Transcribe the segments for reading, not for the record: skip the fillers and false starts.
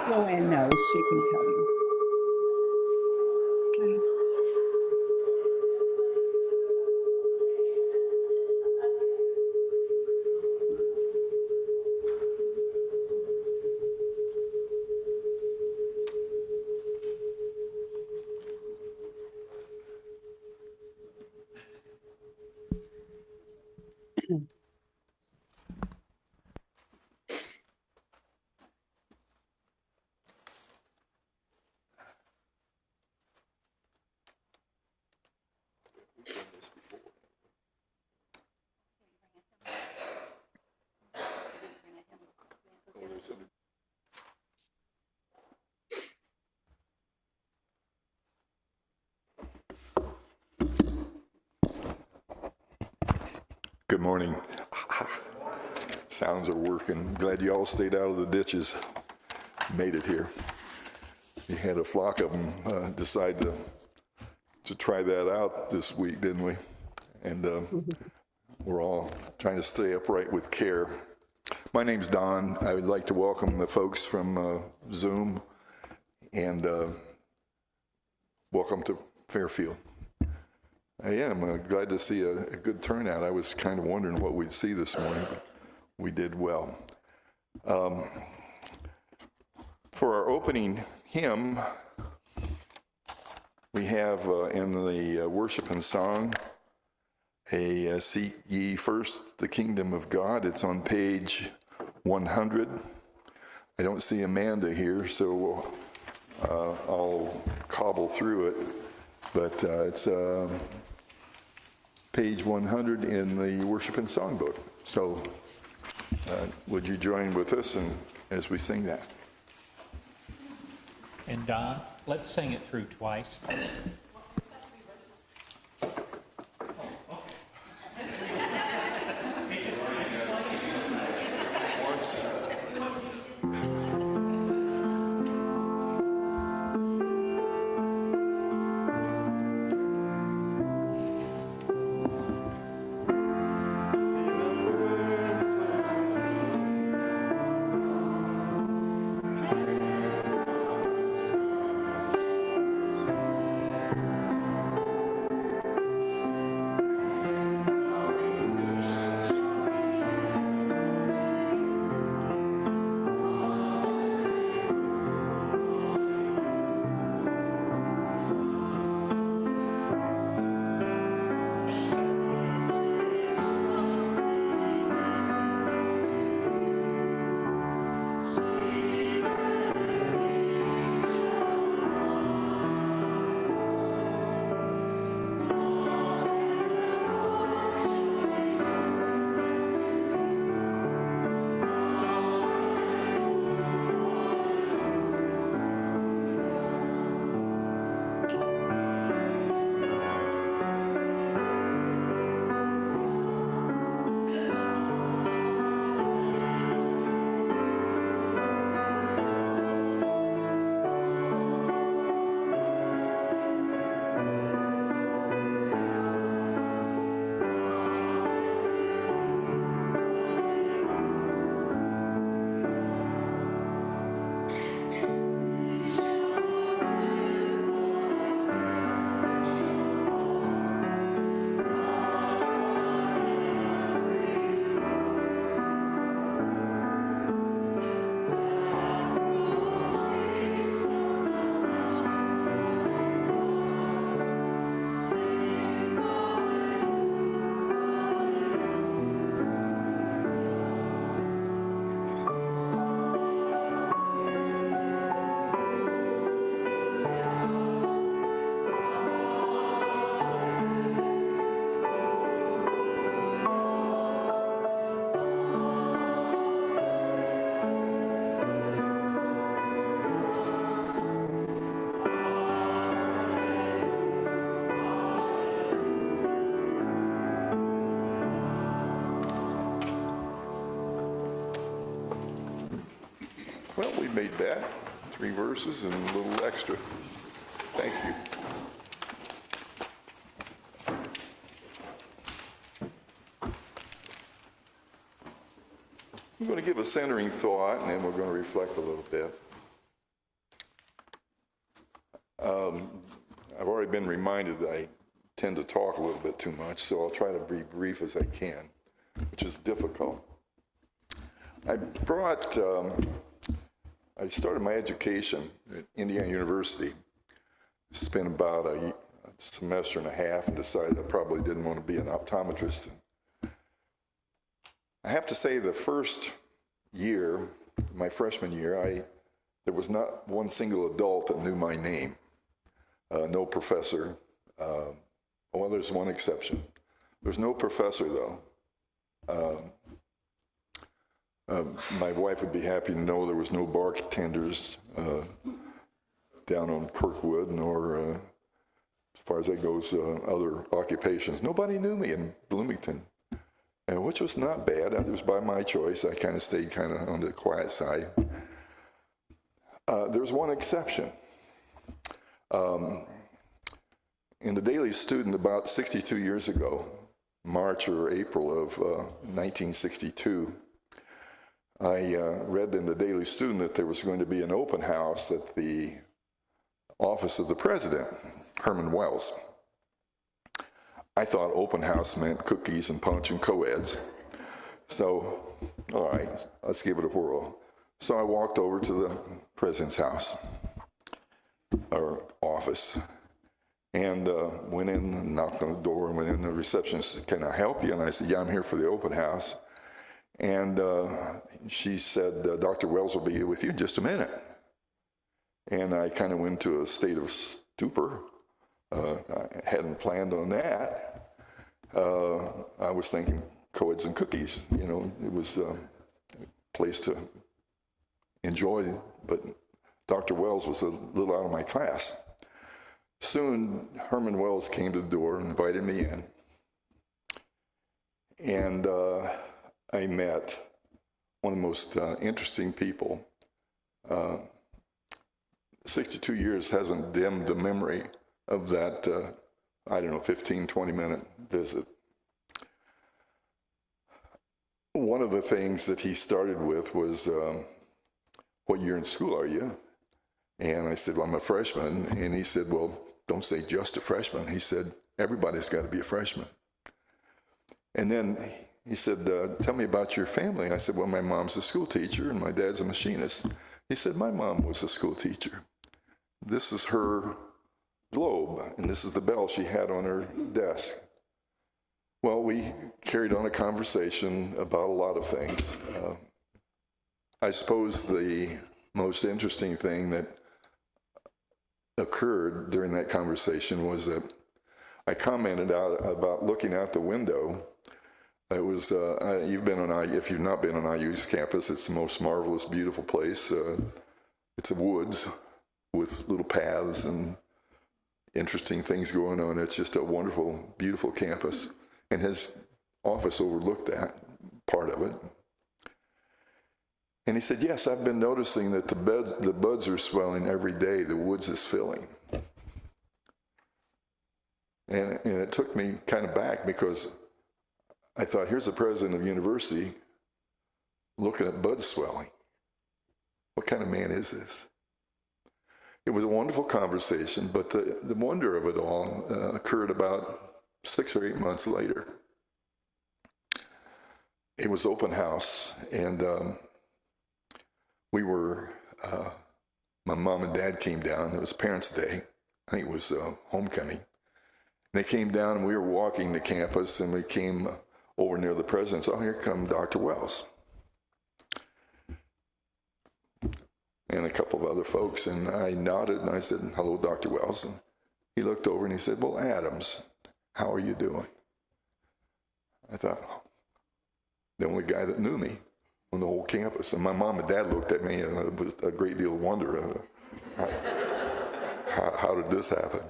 Joanne knows. She can tell you. Okay. Good morning. Sounds are working. Glad you all stayed out of the ditches. Made it here. We had a flock of them decide to try that out this week, didn't we? And we're all trying to stay upright with care. My name's Don. I would like to welcome the folks from Zoom and welcome to Fairfield. I am glad to see a good turnout. I was kind of wondering what we'd see this morning, but we did well. For our opening hymn, we have in the worship and song, Seek Ye First the Kingdom of God. It's on page 100. I don't see Amanda here, so I'll cobble through it, but it's page 100 in the worship and songbook. So would you join with us as we sing that? And Don, let's sing it through twice. Well, we made that. 3 verses and a little extra. Thank you. I'm going to give a centering thought, and then we're going to reflect a little bit. I've already been reminded that I tend to talk a little bit too much, so I'll try to be brief as I can, which is difficult. I started my education at Indiana University, spent about a semester and a half, and decided I probably didn't want to be an optometrist. I have to say the first year, my freshman year, there was not one single adult that knew my name. No professor. Well, there's one exception. There's no professor, though. My wife would be happy to know there was no bartenders down on Kirkwood, nor, as far as that goes, other occupations. Nobody knew me in Bloomington, which was not bad. It was by my choice. I kind of stayed kind of on the quiet side. There's one exception. In the Daily Student about 62 years ago, March or April of 1962, I read in the Daily Student that there was going to be an open house at the office of the president, Herman Wells. I thought open house meant cookies and punch and co-eds. So, all right, let's give it a whirl. So I walked over to the president's house, or office, and went in and knocked on the door, and went in. The receptionist said, "Can I help you?" And I said, "Yeah, I'm here for the open house." And she said, "Dr. Wells will be with you in just a minute." And I kind of went into a state of stupor. I hadn't planned on that. I was thinking co-eds and cookies. You know, it was a place to enjoy, but Dr. Wells was a little out of my class. Soon, Herman Wells came to the door and invited me in. And I met one of the most interesting people. 62 years hasn't dimmed the memory of that, 15, 20-minute visit. One of the things that he started with was, "What year in school are you?" And I said, "Well, I'm a freshman." And he said, "Well, don't say just a freshman." He said, "Everybody's got to be a freshman." And then he said, "Tell me about your family." I said, "Well, my mom's a school teacher and my dad's a machinist." He said, "My mom was a school teacher. This is her globe, and this is the bell she had on her desk." Well, we carried on a conversation about a lot of things. I suppose the most interesting thing that occurred during that conversation was that I commented about looking out the window. It was, if you've not been on IU's campus, it's the most marvelous, beautiful place. It's a woods with little paths and interesting things going on. It's just a wonderful, beautiful campus. And his office overlooked that part of it. And he said, "Yes, I've been noticing that the buds are swelling every day. The woods is filling." And it took me kind of back, because I thought, here's the president of the university looking at buds swelling. What kind of man is this? It was a wonderful conversation, but the wonder of it all occurred about 6 or 8 months later. It was open house, and we were, my mom and dad came down. It was Parents' Day. I think it was homecoming. They came down, and we were walking the campus, and we came over near the president. "Oh, here come Dr. Wells." And a couple of other folks, and I nodded, and I said, "Hello, Dr. Wells." And he looked over, and he said, "Well, Adams, how are you doing?" I thought, the only guy that knew me on the whole campus. And my mom and dad looked at me with a great deal of wonder. How did this happen?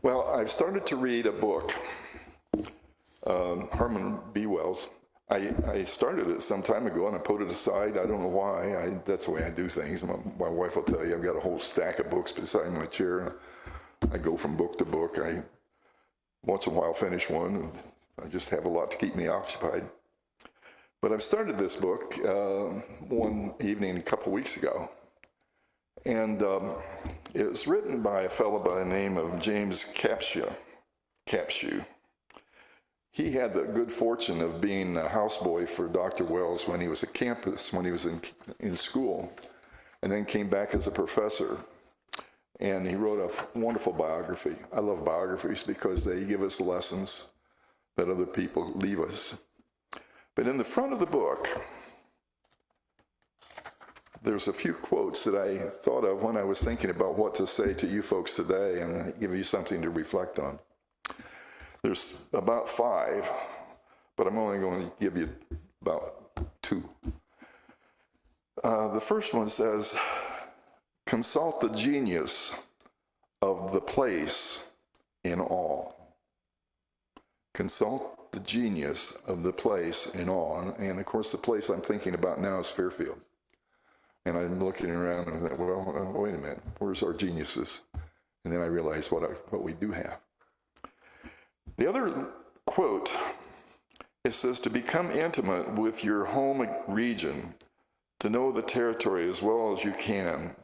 Well, I've started to read a book, Herman B. Wells. I started it some time ago, and I put it aside. I don't know why. That's the way I do things. My wife will tell you, I've got a whole stack of books beside my chair. I go from book to book. I once in a while finish one, and I just have a lot to keep me occupied. But I've started this book one evening a couple weeks ago, and it was written by a fellow by the name of James Capshaw. He had the good fortune of being a houseboy for Dr. Wells when he was at campus, when he was in school, and then came back as a professor. And he wrote a wonderful biography. I love biographies because they give us lessons that other people leave us. But in the front of the book, there's a few quotes that I thought of when I was thinking about what to say to you folks today and give you something to reflect on. There's about 5, but I'm only going to give you about 2. The first one says, consult the genius of the place in all. Consult the genius of the place in all. And of course, the place I'm thinking about now is Fairfield. And I'm looking around and I thought, well, wait a minute, where's our geniuses? And then I realized what we do have. The other quote, it says, to become intimate with your home region, to know the territory as well as you can,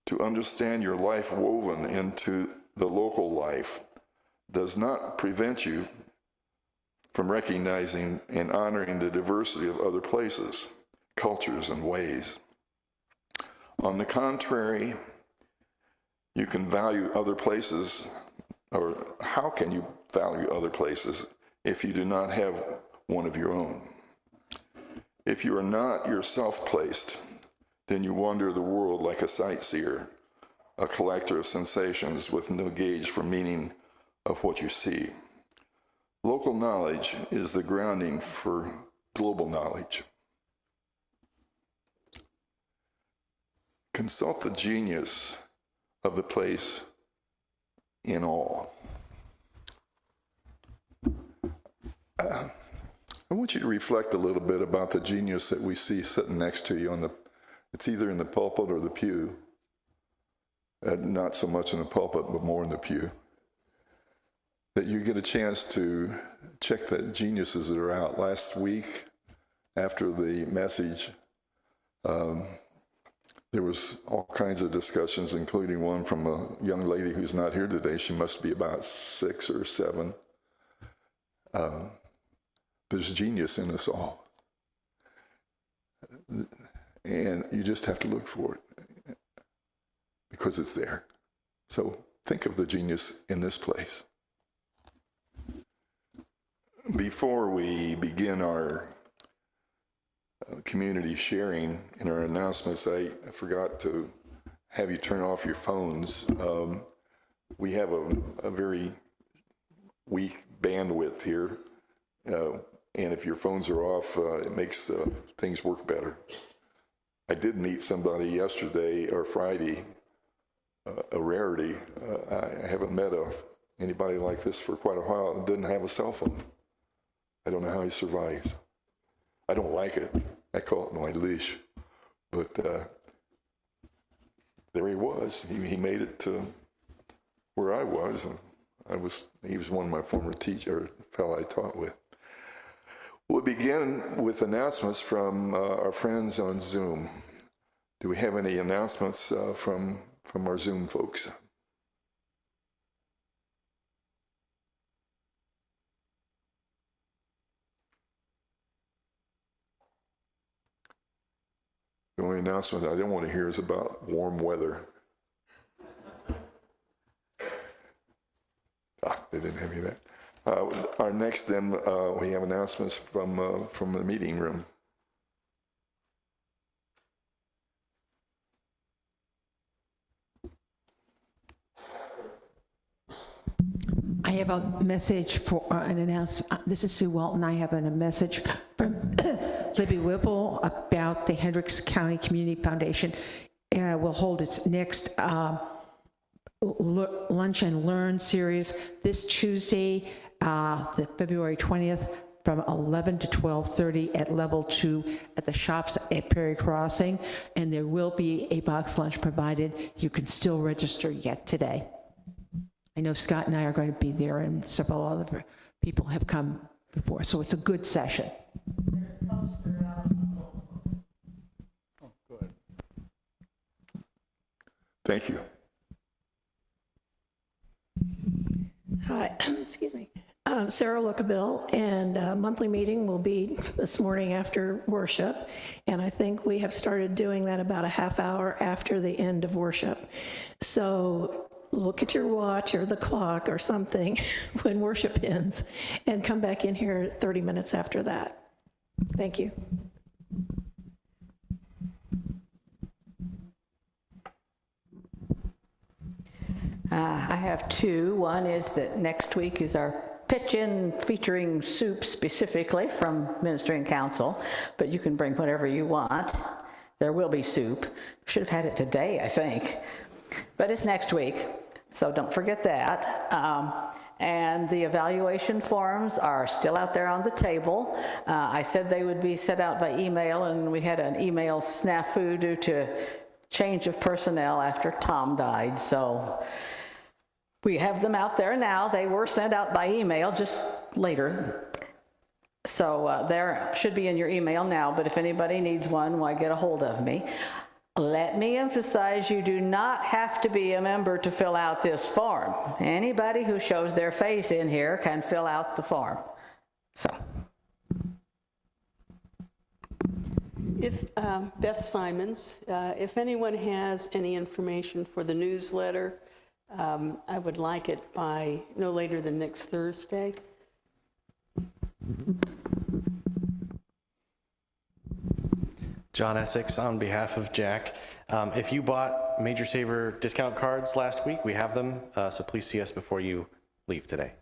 to understand your life woven into the local life, does not prevent you from recognizing and honoring the diversity of other places, cultures, and ways. On the contrary, you can value other places, or how can you value other places if you do not have one of your own? If you are not yourself placed, then you wander the world like a sightseer, a collector of sensations with no gauge for meaning of what you see. Local knowledge is the grounding for global knowledge. Consult the genius of the place in all. I want you to reflect a little bit about the genius that we see sitting next to you it's either in the pulpit or the pew. Not so much in the pulpit, but more in the pew. That you get a chance to check the geniuses that are out. Last week, after the message, there was all kinds of discussions, including one from a young lady who's not here today. She must be about 6 or 7. There's genius in us all. And you just have to look for it because it's there. So think of the genius in this place. Before we begin our community sharing in our announcements, I forgot to have you turn off your phones. We have a very weak bandwidth here, and if your phones are off, it makes things work better. I did meet somebody yesterday or Friday, a rarity. I haven't met anybody like this for quite a while and didn't have a cell phone. I don't know how he survived. I don't like it. I call it my leash. But there he was. He made it to where I was. He was one of my former teachers, fellow I taught with. We'll begin with announcements from our friends on Zoom. Do we have any announcements from our Zoom folks? The only announcement I don't want to hear is about warm weather. They didn't have any of that. Our next, then, we have announcements from the meeting room. I have a message for an announcement. This is Sue Walton. I have a message from Libby Whipple about the Hendricks County Community Foundation. Will hold its next Lunch and Learn series this Tuesday, the February 20th, from 11 to 12:30 at level 2 at the shops at Perry Crossing, and there will be a box lunch provided. You can still register yet today. I know Scott and I are going to be there, and several other people have come before, so it's a good session. There's a poster Thank you. Hi, excuse me. Sarah Lookabill, and monthly meeting will be this morning after worship, and I think we have started doing that about a half hour after the end of worship. So look at your watch or the clock or something when worship ends, and come back in here 30 minutes after that. Thank you. I have two. One is that next week is our pitch-in featuring soup specifically from Ministering Council, but you can bring whatever you want. There will be soup. Should have had it today, I think, but it's next week, so don't forget that. And the evaluation forms are still out there on the table. I said they would be sent out by email, and we had an email snafu due to change of personnel after Tom died, so we have them out there now. They were sent out by email just later. So there should be in your email now, but if anybody needs one, why get a hold of me. Let me emphasize, you do not have to be a member to fill out this form. Anybody who shows their face in here can fill out the form. So. If Beth Simons, if anyone has any information for the newsletter, I would like it by no later than next Thursday. John Essex on behalf of Jack. If you bought Major Saver discount cards last week, we have them, so please see us before you leave today.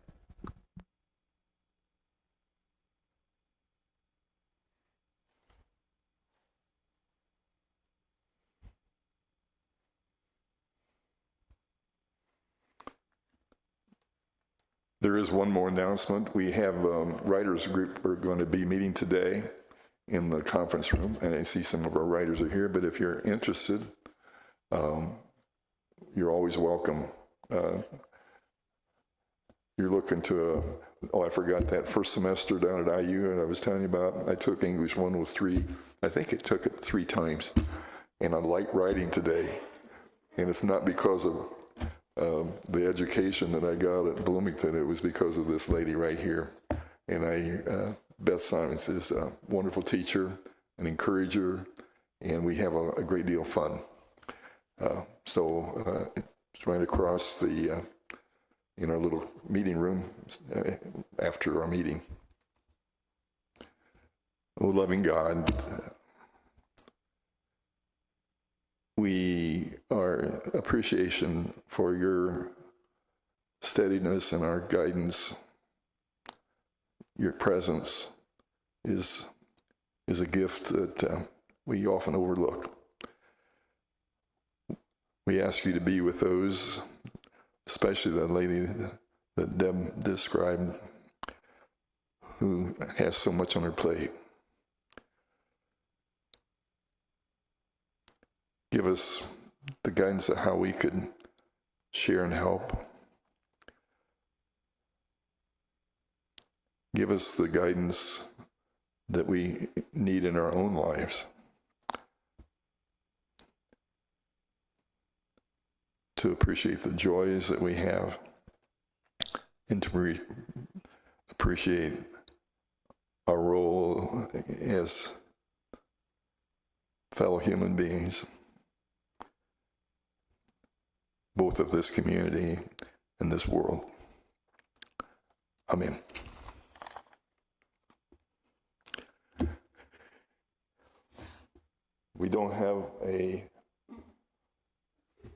There is one more announcement. We have writers group are going to be meeting today in the conference room, and I see some of our writers are here, but if you're interested, you're always welcome. You're looking to, I forgot that first semester down at IU, and I was telling you about, I took English 103, I think it took it 3 times, and I like writing today, and it's not because of the education that I got at Bloomington. It was because of this lady right here. And Beth Simons is a wonderful teacher, an encourager, and we have a great deal of fun. So it's right across the, in our little meeting room after our meeting. Oh, loving God, our appreciation for your steadiness and our guidance, your presence is a gift that we often overlook. We ask you to be with those, especially that lady that Deb described, who has so much on her plate. Give us the guidance of how we could share and help. Give us the guidance that we need in our own lives to appreciate the joys that we have and to appreciate our role as fellow human beings, both of this community and this world. Amen. We don't have a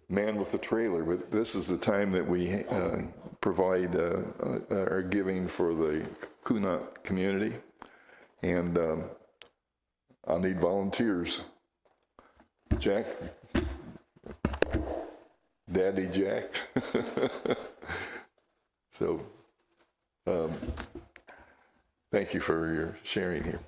man with a trailer, but this is the time that we provide our giving for the Kunat community, and I'll need volunteers. Jack? Daddy Jack? So, thank you for your sharing here.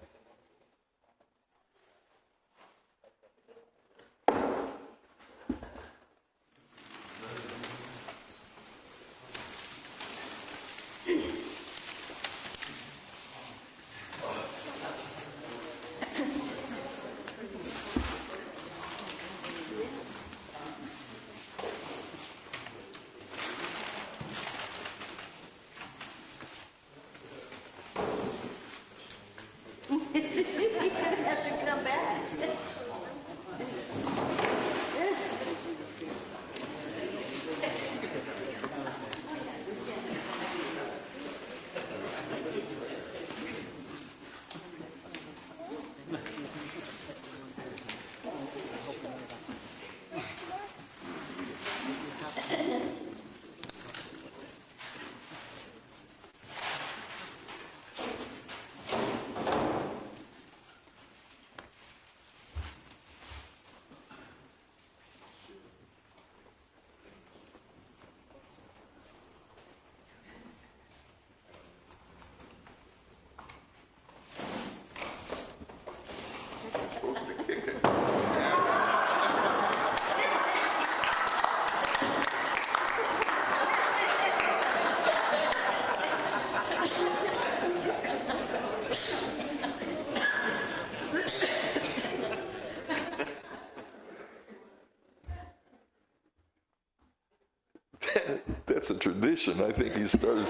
That's a tradition. I think he started.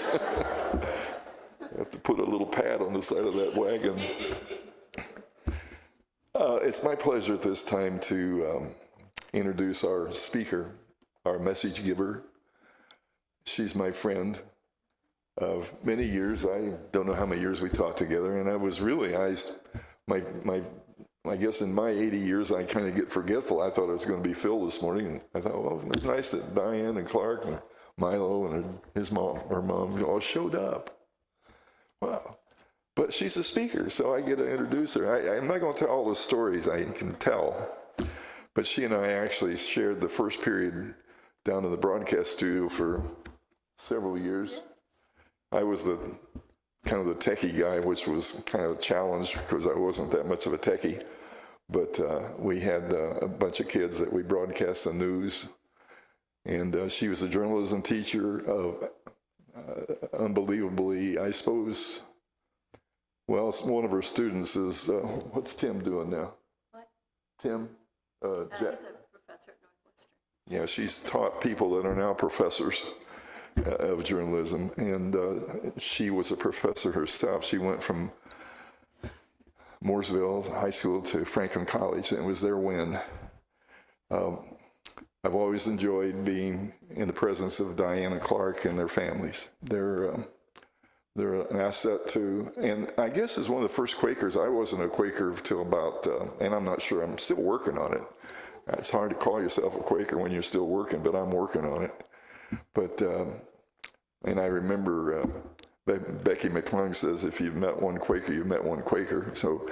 Have to put a little pad on the side of that wagon. It's my pleasure at this time to introduce our speaker, our message giver. She's my friend of many years. I don't know how many years we taught together, and I was really, I guess in my 80 years, I kind of get forgetful. I thought it was going to be Phil this morning, and I thought, well, it's nice that Diane and Clark and Milo and his mom, her mom, all showed up. Wow. But she's a speaker, so I get to introduce her. I'm not going to tell all the stories I can tell, but she and I actually shared the first period down in the broadcast studio for several years. I was the kind of the techie guy, which was kind of a challenge because I wasn't that much of a techie. But we had a bunch of kids that we broadcast the news, and she was a journalism teacher of unbelievably, I suppose. Well, one of her students is, what's Tim doing now? What? Tim? He's a professor at Northwestern. Yeah, she's taught people that are now professors of journalism, and she was a professor herself. She went from Mooresville High School to Franklin College, and it was their win. I've always enjoyed being in the presence of Diane and Clark and their families. They're an asset to, and I guess as one of the first Quakers, I wasn't a Quaker till about, and I'm not sure, I'm still working on it. It's hard to call yourself a Quaker when you're still working, but I'm working on it. But, and I remember Becky McClung says, if you've met one Quaker, you've met one Quaker. So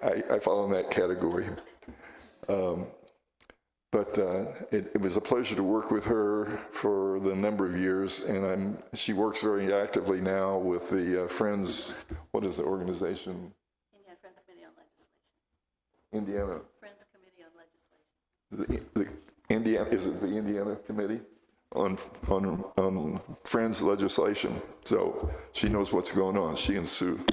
I fall in that category. But it was a pleasure to work with her for the number of years, and she works very actively now with the Friends, what is the organization? Indiana Friends Committee on Legislation. Indiana. Friends Committee on Indiana, Legislation. is it the Indiana Committee on Friends legislation? So she knows what's going on. She and Sue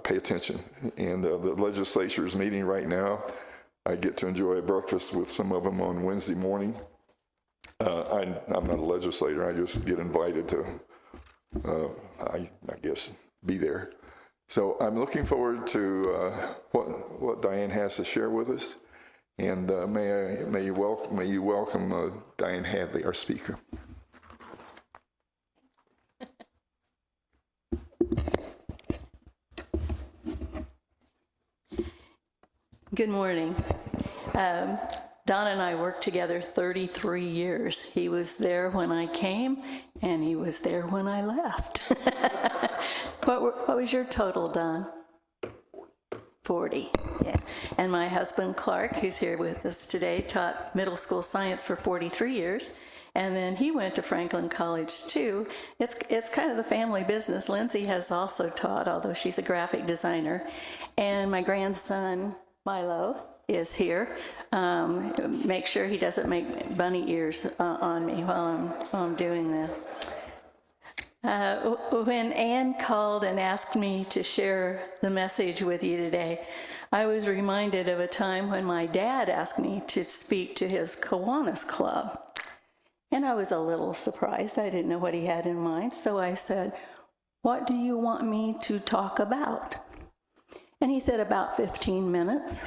pay attention. And the legislature is meeting right now. I get to enjoy a breakfast with some of them on Wednesday morning. I'm not a legislator. I just get invited to, I guess, be there. So I'm looking forward to what Diane has to share with us. And may you welcome Diane Hadley, our speaker. Good morning. Don and I worked together 33 years. He was there when I came, and he was there when I left. What was your total, Don? 40, yeah. And my husband, Clark, who's here with us today, taught middle school science for 43 years. And then he went to Franklin College, too. It's kind of the family business. Lindsay has also taught, although she's a graphic designer. And my grandson, Milo, is here. Make sure he doesn't make bunny ears on me while I'm doing this. When Ann called and asked me to share the message with you today, I was reminded of a time when my dad asked me to speak to his Kiwanis Club. And I was a little surprised. I didn't know what he had in mind. So I said, "What do you want me to talk about?" And he said, "About 15 minutes."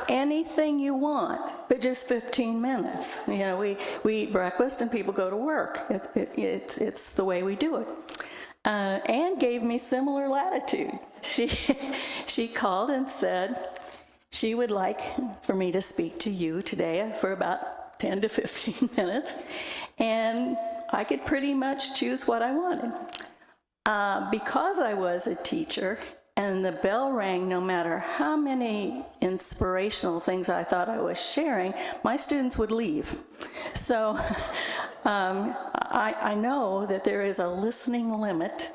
Anything you want, but just 15 minutes. You know, we eat breakfast and people go to work. It's the way we do it. Anne gave me similar latitude. She called and said she would like for me to speak to you today for about 10 to 15 minutes, and I could pretty much choose what I wanted. Because I was a teacher, and the bell rang no matter how many inspirational things I thought I was sharing, my students would leave. So I know that there is a listening limit,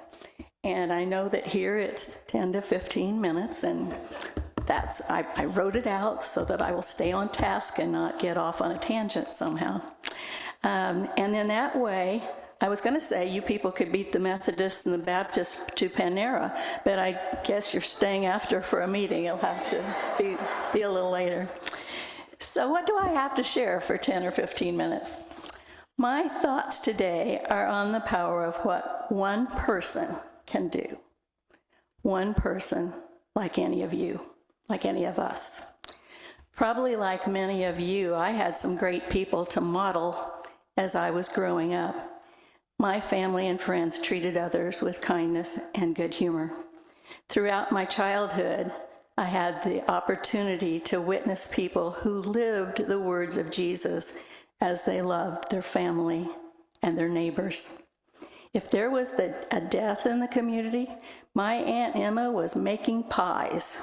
And I know that here it's 10 to 15 minutes, and I wrote it out so that I will stay on task and not get off on a tangent somehow. And then that way, I was going to say you people could beat the Methodists and the Baptists to Panera, but I guess you're staying after for a meeting. It'll have to be a little later. So what do I have to share for 10 or 15 minutes? My thoughts today are on the power of what one person can do. One person, like any of you, like any of us. Probably like many of you, I had some great people to model as I was growing up. My family and friends treated others with kindness and good humor. Throughout my childhood, I had the opportunity to witness people who lived the words of Jesus as they loved their family and their neighbors. If there was a death in the community, my Aunt Emma was making pies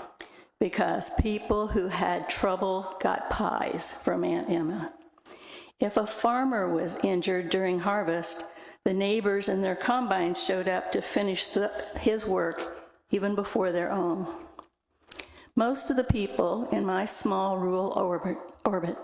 because people who had trouble got pies from Aunt Emma. If a farmer was injured during harvest, the neighbors and their combines showed up to finish his work even before their own. Most of the people in my small rural orbit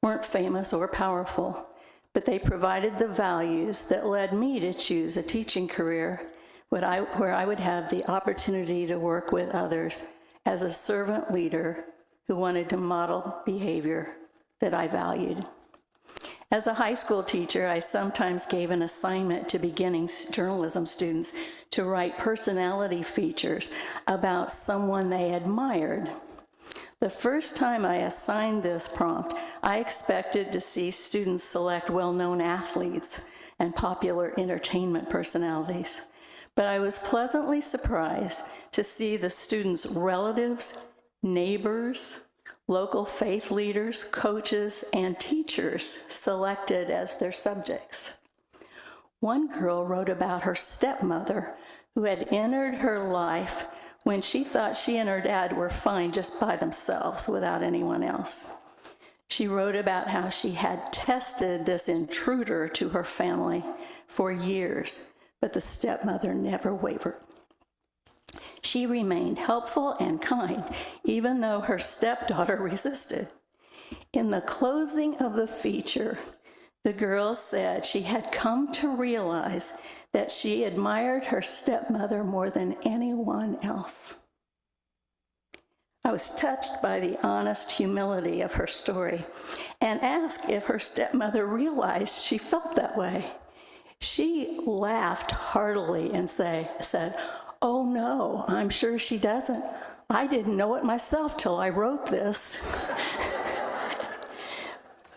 weren't famous or powerful, but they provided the values that led me to choose a teaching career where I would have the opportunity to work with others as a servant leader who wanted to model behavior that I valued. As a high school teacher, I sometimes gave an assignment to beginning journalism students to write personality features about someone they admired. The first time I assigned this prompt, I expected to see students select well-known athletes and popular entertainment personalities. But I was pleasantly surprised to see the students' relatives, neighbors, local faith leaders, coaches, and teachers selected as their subjects. One girl wrote about her stepmother who had entered her life when she thought she and her dad were fine just by themselves without anyone else. She wrote about how she had tested this intruder to her family for years, but the stepmother never wavered. She remained helpful and kind, even though her stepdaughter resisted. In the closing of the feature, the girl said she had come to realize that she admired her stepmother more than anyone else. I was touched by the honest humility of her story and asked if her stepmother realized she felt that way. She laughed heartily and said, "Oh no, I'm sure she doesn't. I didn't know it myself till I wrote this."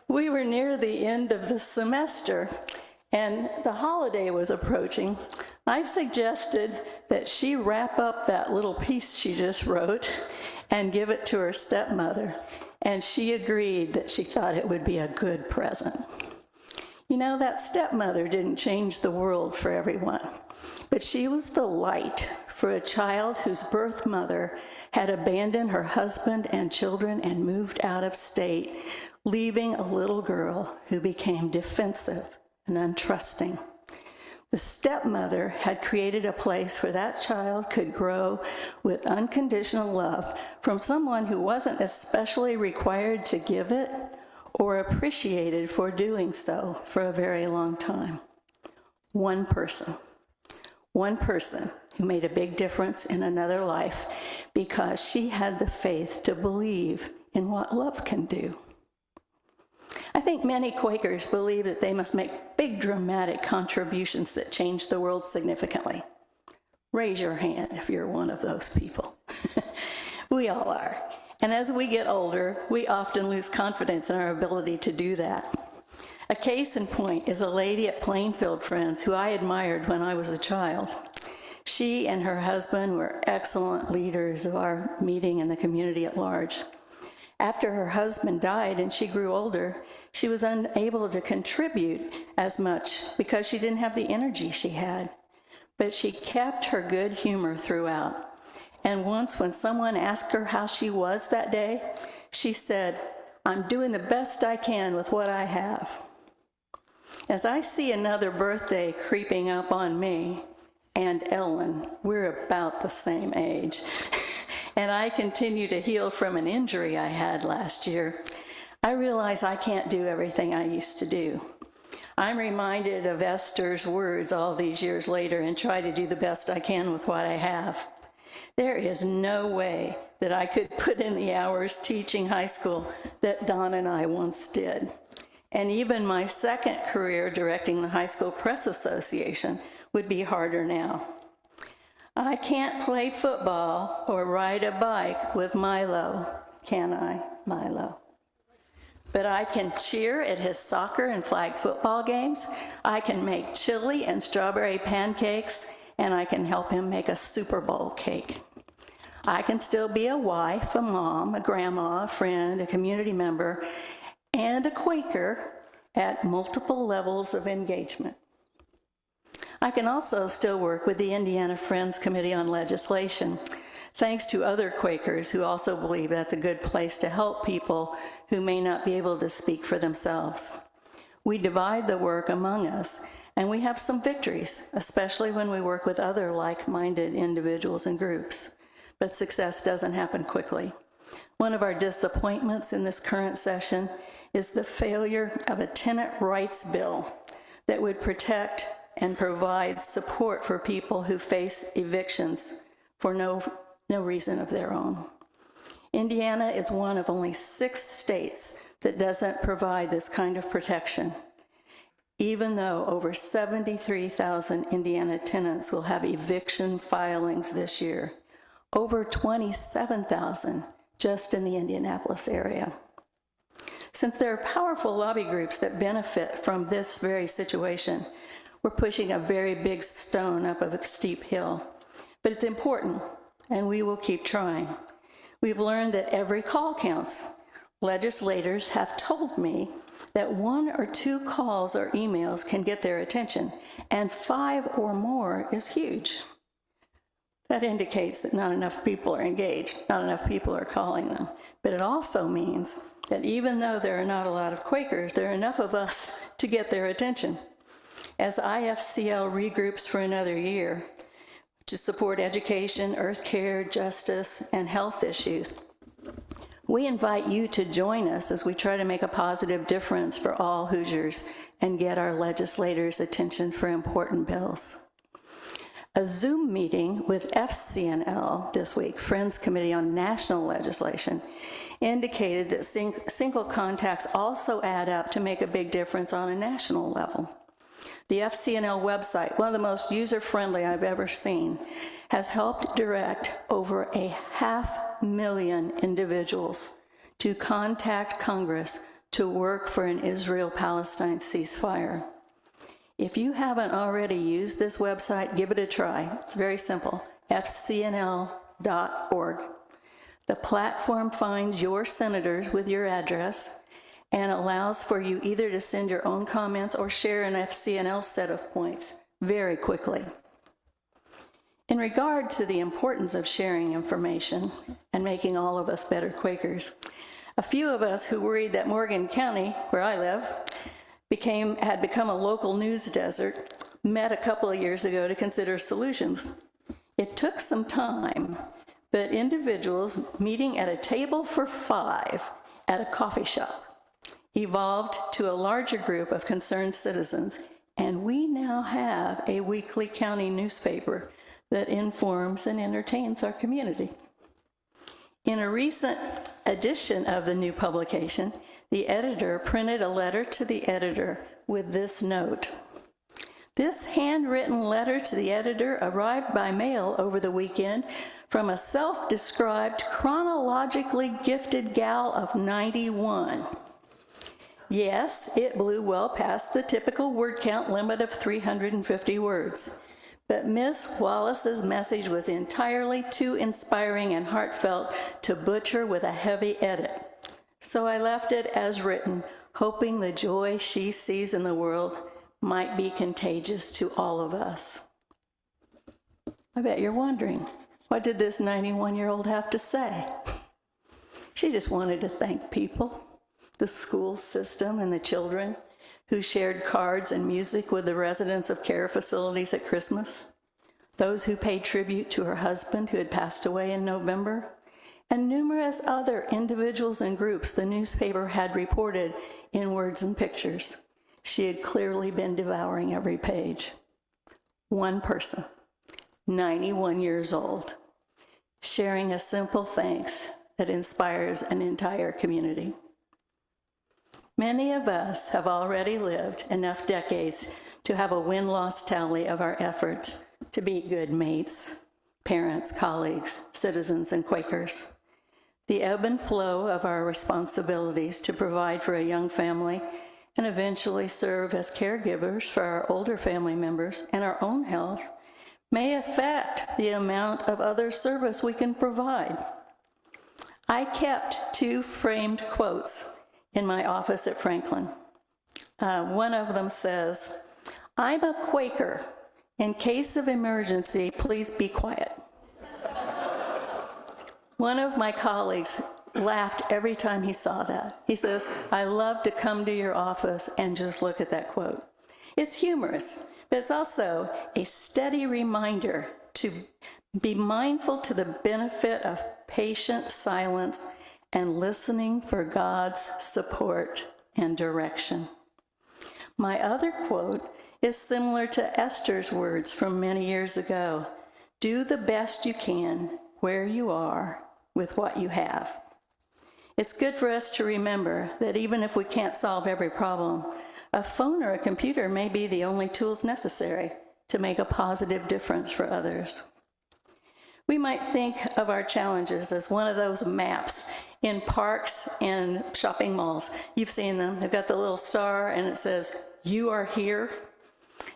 We were near the end of the semester, and the holiday was approaching. I suggested that she wrap up that little piece she just wrote and give it to her stepmother, and she agreed that she thought it would be a good present. You know, that stepmother didn't change the world for everyone, but she was the light for a child whose birth mother had abandoned her husband and children and moved out of state, leaving a little girl who became defensive and untrusting. The stepmother had created a place where that child could grow with unconditional love from someone who wasn't especially required to give it or appreciated for doing so for a very long time. One person who made a big difference in another life because she had the faith to believe in what love can do. I think many Quakers believe that they must make big dramatic contributions that change the world significantly. Raise your hand if you're one of those people. We all are. And as we get older, we often lose confidence in our ability to do that. A case in point is a lady at Plainfield Friends who I admired when I was a child. She and her husband were excellent leaders of our meeting and the community at large. After her husband died and she grew older, she was unable to contribute as much because she didn't have the energy she had. But she kept her good humor throughout. And once when someone asked her how she was that day, she said, "I'm doing the best I can with what I have." As I see another birthday creeping up on me, and Ellen, we're about the same age. And I continue to heal from an injury I had last year. I realize I can't do everything I used to do. I'm reminded of Esther's words all these years later and try to do the best I can with what I have. There is no way that I could put in the hours teaching high school that Don and I once did. And even my second career directing the High School Press Association would be harder now. I can't play football or ride a bike with Milo, can I, Milo? But I can cheer at his soccer and flag football games. I can make chili and strawberry pancakes, and I can help him make a Super Bowl cake. I can still be a wife, a mom, a grandma, a friend, a community member, and a Quaker at multiple levels of engagement. I can also still work with the Indiana Friends Committee on Legislation, thanks to other Quakers who also believe that's a good place to help people who may not be able to speak for themselves. We divide the work among us, and we have some victories, especially when we work with other like-minded individuals and groups. But success doesn't happen quickly. One of our disappointments in this current session is the failure of a tenant rights bill that would protect and provide support for people who face evictions for no reason of their own. Indiana is one of only 6 states that doesn't provide this kind of protection, even though over 73,000 Indiana tenants will have eviction filings this year, over 27,000 just in the Indianapolis area. Since there are powerful lobby groups that benefit from this very situation, we're pushing a very big stone up a steep hill. But it's important, and we will keep trying. We've learned that every call counts. Legislators have told me that 1 or 2 calls or emails can get their attention, and 5 or more is huge. That indicates that not enough people are engaged, not enough people are calling them. But it also means that even though there are not a lot of Quakers, there are enough of us to get their attention. As IFCL regroups for another year to support education, earth care, justice, and health issues, we invite you to join us as we try to make a positive difference for all Hoosiers and get our legislators' attention for important bills. A Zoom meeting with FCNL this week, Friends Committee on National Legislation, indicated that single contacts also add up to make a big difference on a national level. The FCNL website, one of the most user-friendly I've ever seen, has helped direct over 500,000 individuals to contact Congress to work for an Israel-Palestine ceasefire. If you haven't already used this website, give it a try. It's very simple, fcnl.org. The platform finds your senators with your address and allows for you either to send your own comments or share an FCNL set of points very quickly. In regard to the importance of sharing information and making all of us better Quakers, a few of us who worried that Morgan County, where I live, had become a local news desert, met a couple of years ago to consider solutions. It took some time, but individuals meeting at a table for 5 at a coffee shop evolved to a larger group of concerned citizens, and we now have a weekly county newspaper that informs and entertains our community. In a recent edition of the new publication, the editor printed a letter to the editor with this note. This handwritten letter to the editor arrived by mail over the weekend from a self-described chronologically gifted gal of 91. Yes, it blew well past the typical word count limit of 350 words. But Miss Wallace's message was entirely too inspiring and heartfelt to butcher with a heavy edit. So I left it as written, hoping the joy she sees in the world might be contagious to all of us. I bet you're wondering, what did this 91-year-old have to say? She just wanted to thank people, the school system and the children who shared cards and music with the residents of care facilities at Christmas, those who paid tribute to her husband who had passed away in November, and numerous other individuals and groups the newspaper had reported in words and pictures. She had clearly been devouring every page. One person, 91 years old, sharing a simple thanks that inspires an entire community. Many of us have already lived enough decades to have a win-loss tally of our efforts to be good mates, parents, colleagues, citizens, and Quakers. The ebb and flow of our responsibilities to provide for a young family and eventually serve as caregivers for our older family members and our own health may affect the amount of other service we can provide. I kept 2 framed quotes in my office at Franklin. One of them says, "I'm a Quaker. In case of emergency, please be quiet." One of my colleagues laughed every time he saw that. He says, "I love to come to your office and just look at that quote." It's humorous, but it's also a steady reminder to be mindful to the benefit of patient silence and listening for God's support and direction. My other quote is similar to Esther's words from many years ago. Do the best you can where you are with what you have. It's good for us to remember that even if we can't solve every problem, a phone or a computer may be the only tools necessary to make a positive difference for others. We might think of our challenges as one of those maps in parks and shopping malls. You've seen them. They've got the little star and it says, "You are here."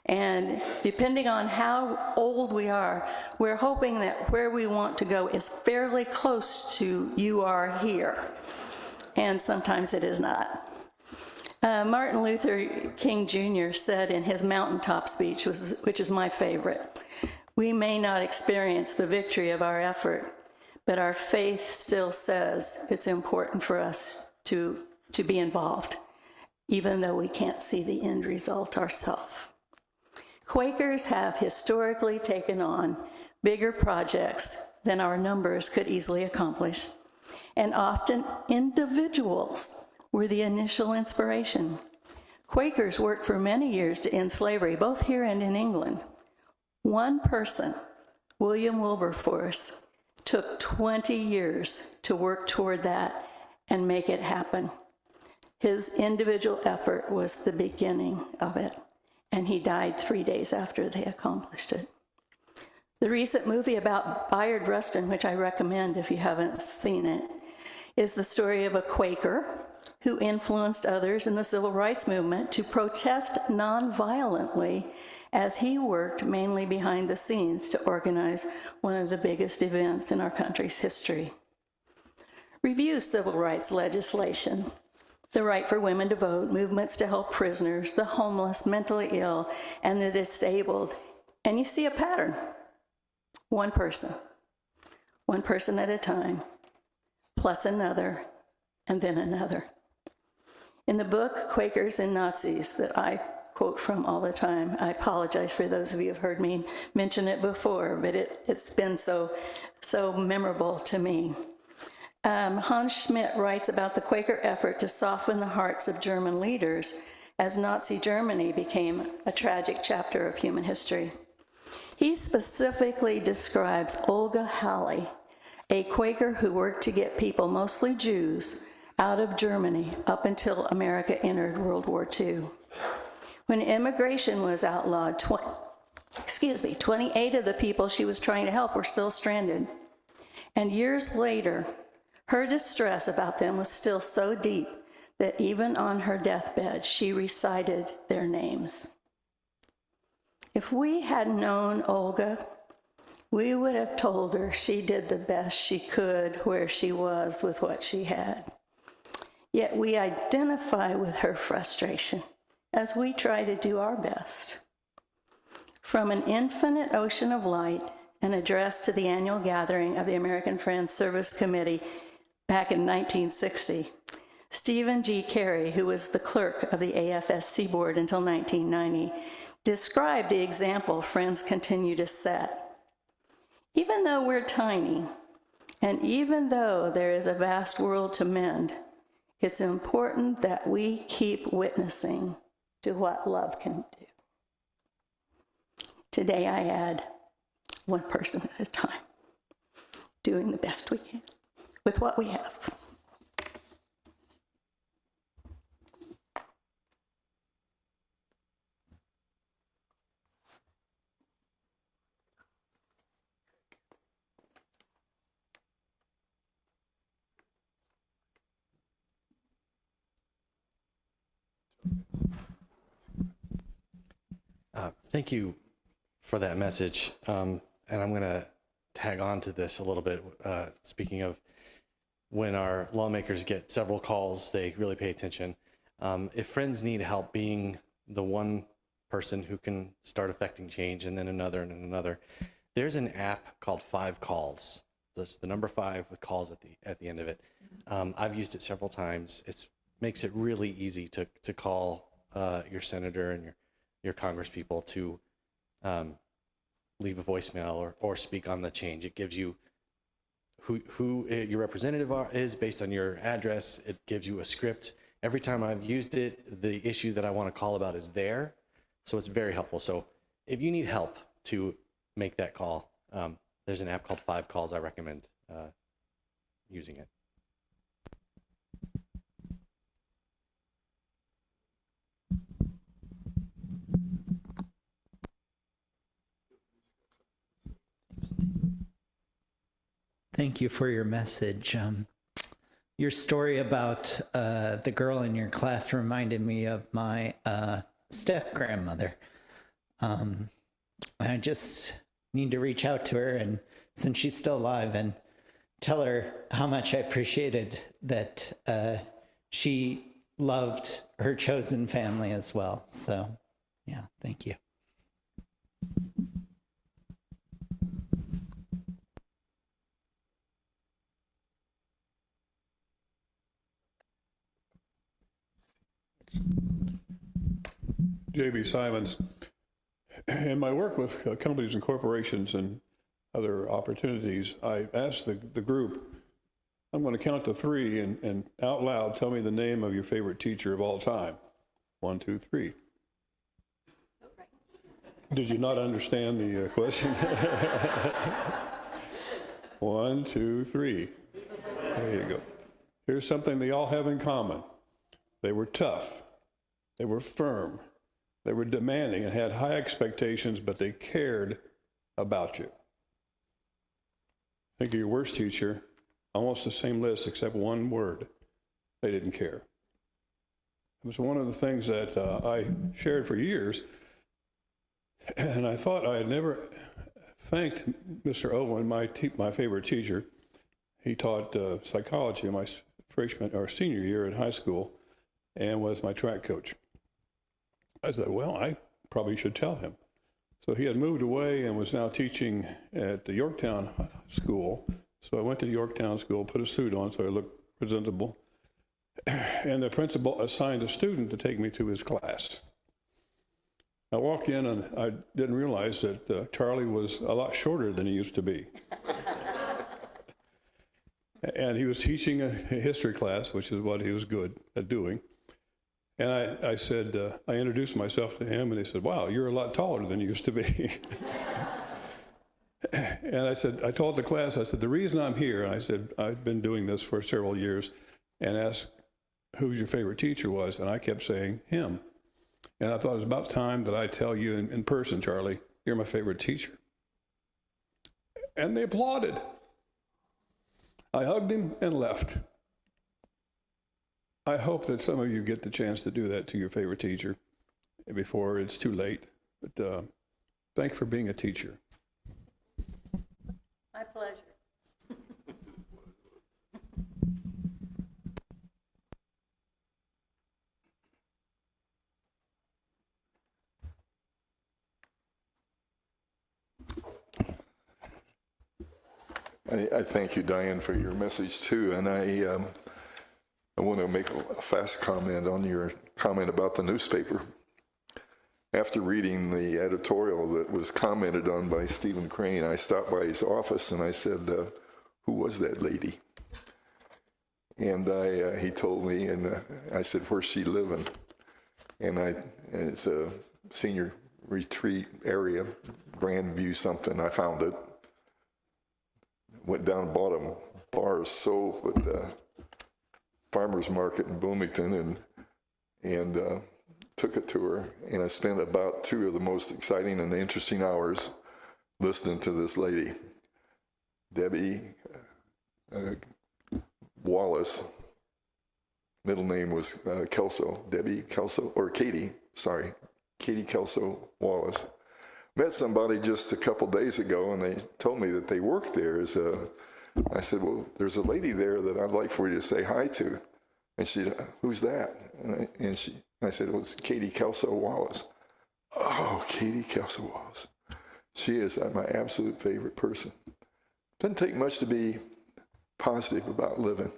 And depending on how old we are, we're hoping that where we want to go is fairly close to "you are here." And sometimes it is not. Martin Luther King Jr. said in his mountaintop speech, which is my favorite, "We may not experience the victory of our effort, but our faith still says it's important for us to be involved, even though we can't see the end result ourselves." Quakers have historically taken on bigger projects than our numbers could easily accomplish, and often individuals were the initial inspiration. Quakers worked for many years to end slavery, both here and in England. One person, William Wilberforce, took 20 years to work toward that and make it happen. His individual effort was the beginning of it, and he died 3 days after they accomplished it. The recent movie about Bayard Rustin, which I recommend if you haven't seen it, is the story of a Quaker who influenced others in the civil rights movement to protest nonviolently as he worked mainly behind the scenes to organize one of the biggest events in our country's history. Review civil rights legislation, the right for women to vote, movements to help prisoners, the homeless, mentally ill, and the disabled, and you see a pattern. One person at a time, plus another, and then another. In the book, Quakers and Nazis, that I quote from all the time, I apologize for those of you who have heard me mention it before, but it's been so memorable to me. Hans Schmidt writes about the Quaker effort to soften the hearts of German leaders as Nazi Germany became a tragic chapter of human history. He specifically describes Olga Hadley, a Quaker who worked to get people, mostly Jews, out of Germany up until America entered World War II. When immigration was outlawed, 28 of the people she was trying to help were still stranded. And years later, her distress about them was still so deep that even on her deathbed, she recited their names. If we had known Olga, we would have told her she did the best she could where she was with what she had. Yet we identify with her frustration as we try to do our best. From an infinite ocean of light, an address to the annual gathering of the American Friends Service Committee back in 1960, Stephen G. Carey, who was the clerk of the AFSC board until 1990, described the example Friends continue to set. Even though we're tiny, and even though there is a vast world to mend, it's important that we keep witnessing to what love can do. Today I add one person at a time, doing the best we can with what we have. Thank you for that message. And I'm going to tag on to this a little bit. Speaking of when our lawmakers get several calls, they really pay attention. If friends need help being the one person who can start affecting change, and then another and another, there's an app called 5 Calls. That's the number 5 with calls at the end of it. I've used it several times. It makes it really easy to call your senator and your congresspeople to leave a voicemail or speak on the change. It gives you who your representative is based on your address. It gives you a script. Every time I've used it, the issue that I want to call about is there. So it's very helpful. So if you need help to make that call, there's an app called 5 Calls. I recommend using it. Thank you for your message. Your story about the girl in your class reminded me of my step-grandmother. I just need to reach out to her, and since she's still alive, and tell her how much I appreciated that she loved her chosen family as well. So, yeah, thank you. J.B. Simons. In my work with companies and corporations and other opportunities, I asked the group, I'm going to count to 3 and out loud tell me the name of your favorite teacher of all time. 1, 2, 3. Did you not understand the question? 1, 2, 3. There you go. Here's something they all have in common. They were tough. They were firm. They were demanding and had high expectations, but they cared about you. Think of your worst teacher, almost the same list except one word. They didn't care. It was one of the things that I shared for years, and I thought I had never thanked Mr. Owen, my favorite teacher. He taught psychology in my freshman or senior year in high school and was my track coach. I said, well, I probably should tell him. So he had moved away and was now teaching at the Yorktown School. So I went to the Yorktown School, put a suit on so I looked presentable. And the principal assigned a student to take me to his class. I walked in and I didn't realize that Charlie was a lot shorter than he used to be. And he was teaching a history class, which is what he was good at doing. And I said, I introduced myself to him, and he said, wow, you're a lot taller than you used to be. And I said, I told the class, I said, the reason I'm here, and I said, I've been doing this for several years, and asked who your favorite teacher was, and I kept saying him. And I thought it was about time that I tell you in person, Charlie, you're my favorite teacher. And they applauded. I hugged him and left. I hope that some of you get the chance to do that to your favorite teacher before it's too late. But thanks for being a teacher. My pleasure. I thank you, Diane, for your message too, and I want to make a fast comment on your comment about the newspaper. after reading the editorial that was commented on by Stephen Crane, I stopped by his office and I said, who was that lady? And he told me, and I said, where's she living? And it's a senior retreat area, Grandview something. I found it. Went down and bought a bar of soap at the farmer's market in Bloomington and took it to her. And I spent about 2 of the most exciting and interesting hours listening to this lady, Debbie Wallace. Middle name was Kelso, Debbie Kelso, or Katie Kelso Wallace. Met somebody just a couple days ago, and they told me that they worked there as I said, well, there's a lady there that I'd like for you to say hi to. And she said, who's that? And I said, it was Katie Kelso Wallace. Oh, Katie Kelso Wallace. She is my absolute favorite person. Doesn't take much to be positive about living.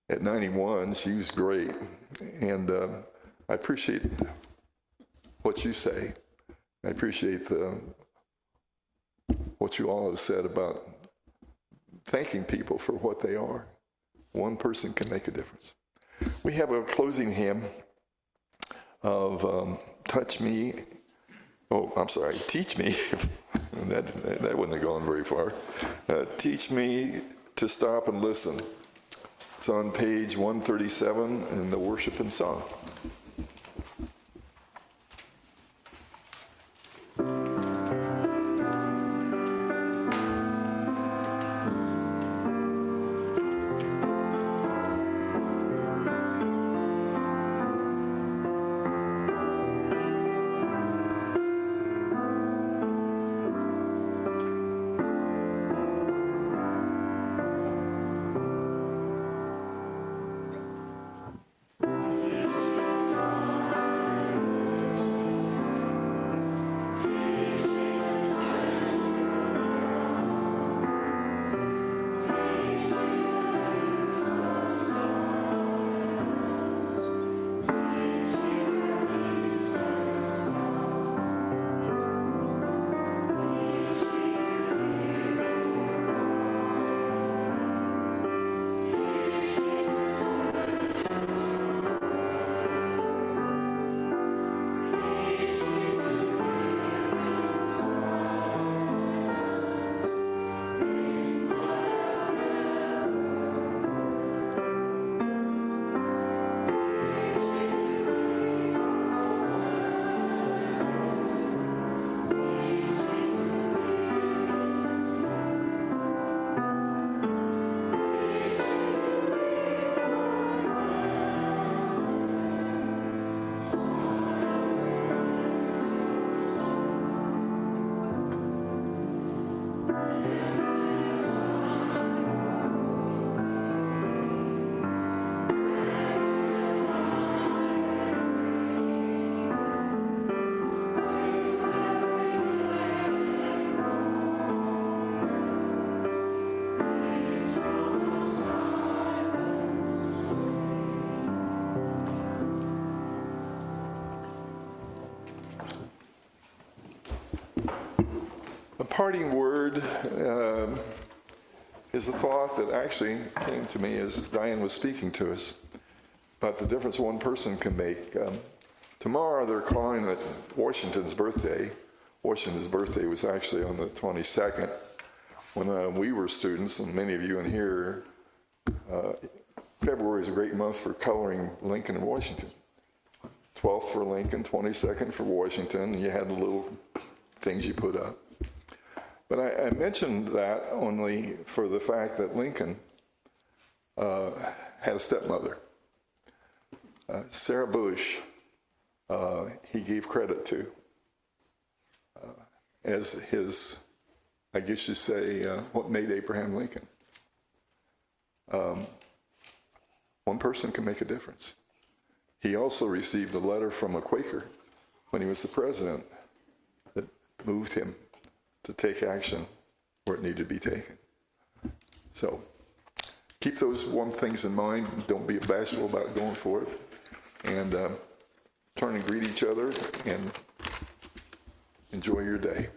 At 91, she was great. And I appreciate what you say. I appreciate what you all have said about thanking people for what they are. One person can make a difference. We have a closing hymn of Teach Me. that wouldn't have gone very far. Teach Me to Stop and Listen. It's on page 137 in the Worship and Song. Parting word is a thought that actually came to me as Diane was speaking to us about the difference one person can make. Tomorrow they're calling it Washington's birthday. Washington's birthday was actually on the 22nd when we were students, and many of you in here, February is a great month for coloring Lincoln and Washington. 12th for Lincoln, 22nd for Washington, and you had the little things you put up. But I mentioned that only for the fact that Lincoln had a stepmother. Sarah Bush, he gave credit to as his, I guess you say, what made Abraham Lincoln. One person can make a difference. He also received a letter from a Quaker when he was the president that moved him to take action where it needed to be taken. So keep those one things in mind. Don't be bashful about going for it. And turn and greet each other and enjoy your day.